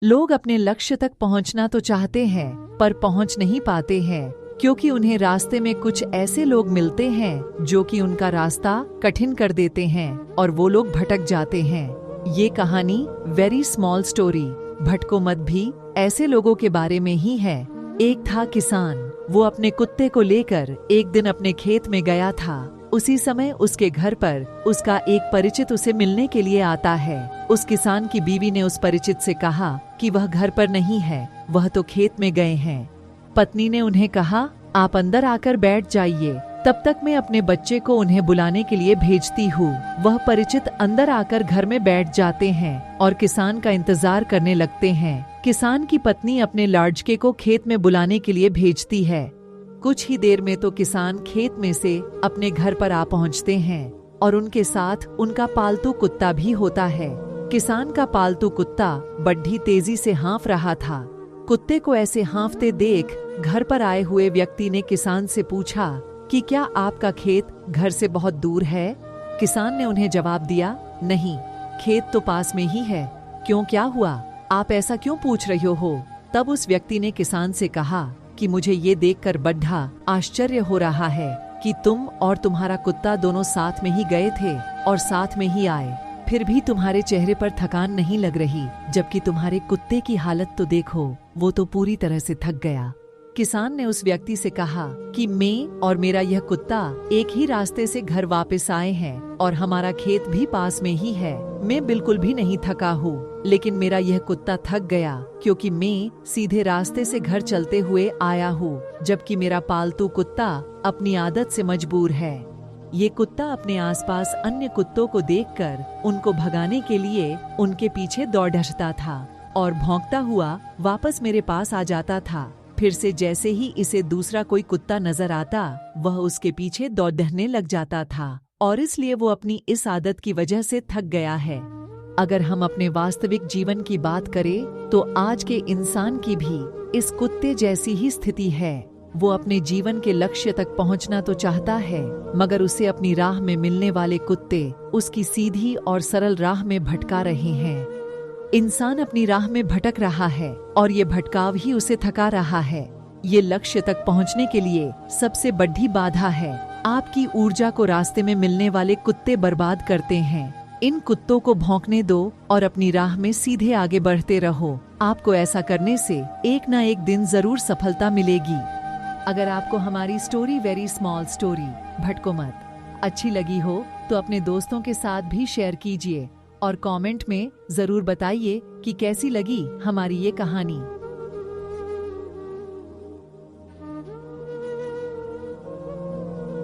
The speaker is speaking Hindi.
लोग अपने लक्ष्य तक पहुंचना तो चाहते हैं, पर पहुंच नहीं पाते हैं, क्योंकि उन्हें रास्ते में कुछ ऐसे लोग मिलते हैं जो कि उनका रास्ता कठिन कर देते हैं और वो लोग भटक जाते हैं। ये कहानी वेरी स्मॉल स्टोरी भटको मत भी ऐसे लोगों के बारे में ही है। एक था किसान। वो अपने कुत्ते को लेकर एक दिन अपने खेत में गया था। उसी समय उसके घर पर उसका एक परिचित उसे मिलने के लिए आता है। उस किसान की बीवी ने उस परिचित से कहा कि वह घर पर नहीं है, वह तो खेत में गए हैं। पत्नी ने उन्हें कहा, आप अंदर आकर बैठ जाइए, तब तक मैं अपने बच्चे को उन्हें बुलाने के लिए भेजती हूँ। वह परिचित अंदर आकर घर में बैठ जाते हैं और किसान का इंतजार करने लगते हैं। किसान की पत्नी अपने लाड़के को खेत में बुलाने के लिए भेजती है। कुछ ही देर में तो किसान खेत में से अपने घर पर आ पहुंचते हैं और उनके साथ उनका पालतू कुत्ता भी होता है। किसान का पालतू कुत्ता बड़ी तेजी से हाँफ रहा था। कुत्ते को ऐसे हाँफते देख घर पर आए हुए व्यक्ति ने किसान से पूछा कि क्या आपका खेत घर से बहुत दूर है? किसान ने उन्हें जवाब दिया, नहीं, खेत तो पास में ही है। क्यों, क्या हुआ? आप ऐसा क्यों पूछ रहे हो? तब उस व्यक्ति ने किसान से कहा कि मुझे ये देखकर बड़ा आश्चर्य हो रहा है कि तुम और तुम्हारा कुत्ता दोनों साथ में ही गए थे और साथ में ही आए, फिर भी तुम्हारे चेहरे पर थकान नहीं लग रही, जबकि तुम्हारे कुत्ते की हालत तो देखो, वो तो पूरी तरह से थक गया। किसान ने उस व्यक्ति से कहा कि मैं और मेरा यह कुत्ता एक ही रास्ते से घर वापस आए हैं और हमारा खेत भी पास में ही है। मैं बिल्कुल भी नहीं थका हूँ, लेकिन मेरा यह कुत्ता थक गया क्योंकि मैं सीधे रास्ते से घर चलते हुए आया हूँ, जबकि मेरा पालतू कुत्ता अपनी आदत से मजबूर है। ये कुत्ता अपने आसपास अन्य कुत्तों को देखकर उनको भगाने के लिए उनके पीछे दौड़ता था और भौंकता हुआ वापस मेरे पास आ जाता था। फिर से जैसे ही इसे दूसरा कोई कुत्ता नजर आता, वह उसके पीछे दौड़ने लग जाता था और इसलिए वो अपनी इस आदत की वजह से थक गया है। अगर हम अपने वास्तविक जीवन की बात करें तो आज के इंसान की भी इस कुत्ते जैसी ही स्थिति है। वो अपने जीवन के लक्ष्य तक पहुंचना तो चाहता है, मगर उसे अपनी राह में मिलने वाले कुत्ते उसकी सीधी और सरल राह में भटका रहे हैं। इंसान अपनी राह में भटक रहा है और ये भटकाव ही उसे थका रहा है। ये लक्ष्य तक पहुंचने के लिए सबसे बड़ी बाधा है। आपकी ऊर्जा को रास्ते में मिलने वाले कुत्ते बर्बाद करते हैं। इन कुत्तों को भौंकने दो और अपनी राह में सीधे आगे बढ़ते रहो। आपको ऐसा करने से एक ना एक दिन जरूर सफलता मिलेगी। अगर आपको हमारी स्टोरी वेरी स्मॉल स्टोरी भटको मत अच्छी लगी हो तो अपने दोस्तों के साथ भी शेयर कीजिए और कमेंट में जरूर बताइए कि कैसी लगी हमारी ये कहानी।